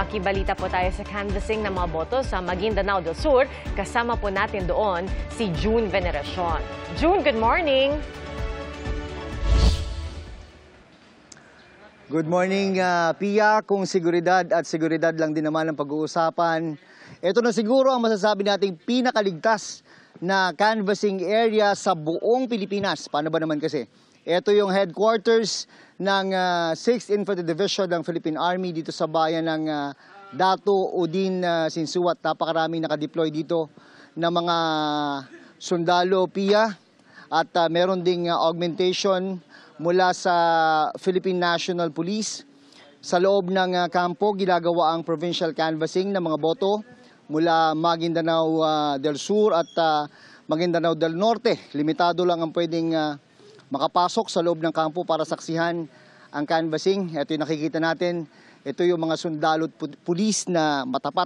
Makibalita po tayo sa canvassing ng mga boto sa Maguindanao del Sur. Kasama po natin doon si June Veneracion. June, good morning! Good morning, Pia. Kung seguridad at seguridad lang din naman ang pag-uusapan, ito na siguro ang masasabi nating pinakaligtas na canvassing area sa buong Pilipinas. Paano ba naman kasi? Ito yung headquarters ng 6th Infantry Division ng Philippine Army dito sa bayan ng Dato Udin Sinsuat. Napakaraming nakadeploy dito na mga sundalo, Pia. At meron ding augmentation mula sa Philippine National Police. Sa loob ng kampo, ginagawa ang provincial canvassing ng mga boto mula Maguindanao del Sur at Maguindanao del Norte. Limitado lang ang pwedeng makapasok sa loob ng kampo para saksihan ang canvassing. Ito yung nakikita natin. Ito yung mga sundalo at pulis na matapat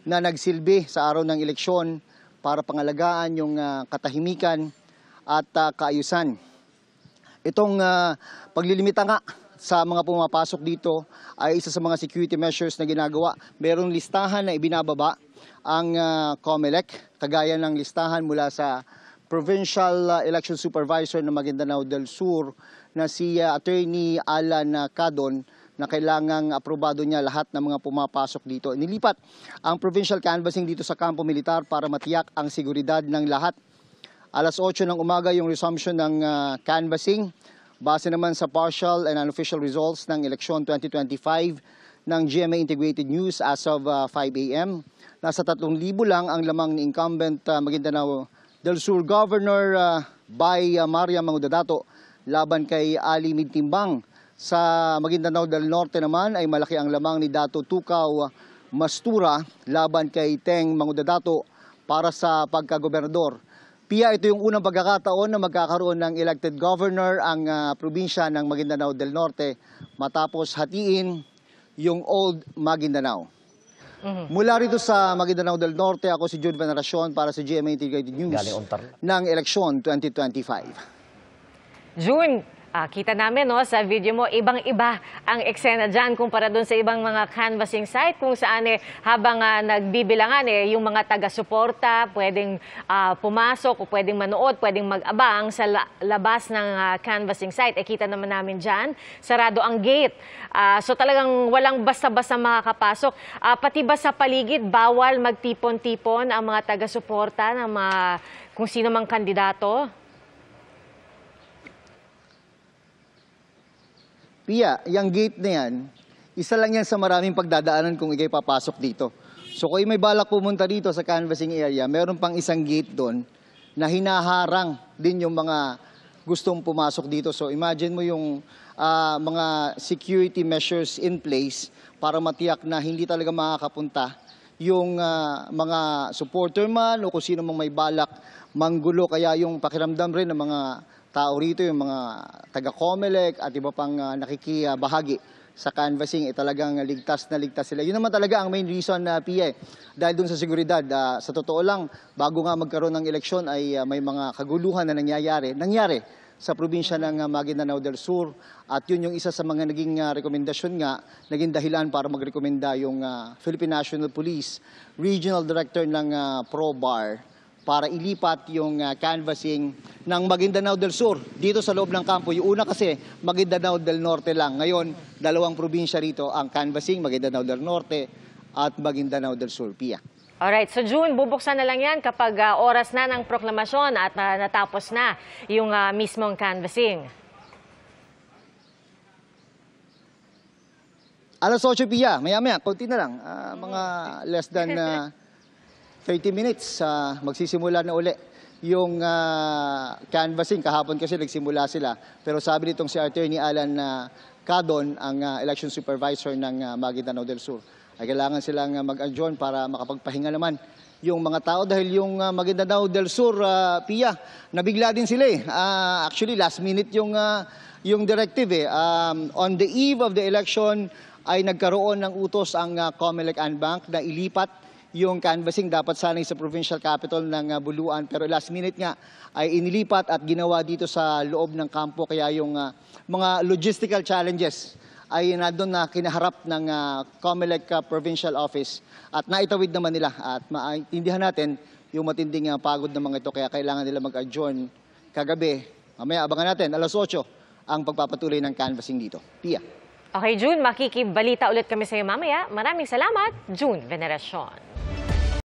na nagsilbi sa araw ng eleksyon para pangalagaan yung katahimikan at kaayusan. Itong paglilimita nga sa mga pumapasok dito ay isa sa mga security measures na ginagawa. Merong listahan na ibinababa ang COMELEC, kagaya ng listahan mula sa Provincial Election Supervisor ng Maguindanao del Sur na si Attorney Alan Cadon, na kailangang aprobado niya lahat ng mga pumapasok dito. Nilipat ang provincial canvassing dito sa kampo militar para matiyak ang seguridad ng lahat. Alas 8 ng umaga yung resumption ng canvassing. Base naman sa partial and unofficial results ng eleksyon 2025 ng GMA Integrated News as of 5 a.m. Nasa 3,000 lang ang lamang ni incumbent Maguindanao del Sur Governor Bay Maria Mangudadato laban kay Ali Mintimbang. Sa Maguindanao del Norte naman ay malaki ang lamang ni Dato Tukaw Mastura laban kay Teng Mangudadato para sa pagkagobernador. Pia, ito yung unang pagkakataon na magkakaroon ng elected governor ang probinsya ng Maguindanao del Norte matapos hatiin yung Old Maguindanao. Mula rito sa Maguindanao del Norte, ako si June Veneracion para sa GMA Integrated News ng eleksyon 2025. June, kita namin sa video mo, ibang-iba ang eksena dyan kumpara doon sa ibang mga canvassing site kung saan habang nagbibilangan yung mga taga-suporta pwedeng pumasok o pwedeng manood, pwedeng mag-abang sa labas ng canvassing site. Kita naman namin dyan, sarado ang gate. So talagang walang basta-basta makakapasok. Pati ba sa paligid, bawal magtipon-tipon ang mga taga-suporta ng kung sino mang kandidato? Pia, yung gate na yan, isa lang yan sa maraming pagdadaanan kung ikay papasok dito. So kung may balak pumunta dito sa canvassing area, meron pang isang gate doon na hinaharang din yung mga gustong pumasok dito. So imagine mo yung mga security measures in place para matiyak na hindi talaga makakapunta yung mga supporter man o kung sino mang may balak manggulo. Kaya yung pakiramdam rin ng mga tao rito, yung mga taga-COMELEC at iba pang nakikibahagi sa canvassing, talagang ligtas na ligtas sila. Yun naman talaga ang main reason na PA. Dahil dun sa seguridad, sa totoo lang, bago nga magkaroon ng eleksyon ay may mga kaguluhan na nangyari sa probinsya ng Maguindanao del Sur. At yun yung isa sa mga naging rekomendasyon nga, naging dahilan para magrekomenda yung Philippine National Police Regional Director ng PROBAR para ilipat yung canvassing ng Maguindanao del Sur dito sa loob ng kampo. Yung una kasi Maguindanao del Norte lang. Ngayon, dalawang probinsya rito ang canvassing, Maguindanao del Norte at Maguindanao del Sur. Pia. Alright, so June, bubuksan na lang yan kapag oras na ng proklamasyon at natapos na yung mismong canvassing. Alas 8, Pia. Maya-maya, konti na lang. Mga less than 30 minutes, magsisimula na uli yung canvassing. Kahapon kasi nagsimula sila. Pero sabi nitong si Attorney Alan Cadon, ang election supervisor ng Maguindanao del Sur, ay kailangan silang mag-adjourn para makapagpahinga naman yung mga tao. Dahil yung Maguindanao del Sur, Pia, nabigla din sila actually, last minute yung directive on the eve of the election ay nagkaroon ng utos ang COMELEC and Bank na ilipat yung canvassing. Dapat sana sa provincial capital ng Buluan, pero last minute nga ay inilipat at ginawa dito sa loob ng kampo. Kaya yung mga logistical challenges ay nandun na kinaharap ng COMELEC Provincial Office at naitawid naman nila at maintindihan natin yung matinding pagod ng mga ito kaya kailangan nila mag-adjourn kagabi. Mamaya abangan natin, 8:00 ang pagpapatuloy ng canvassing dito. Pia. Okay, June, makikibalita ulit kami sa iyo mamaya. Maraming salamat, June Veneracion.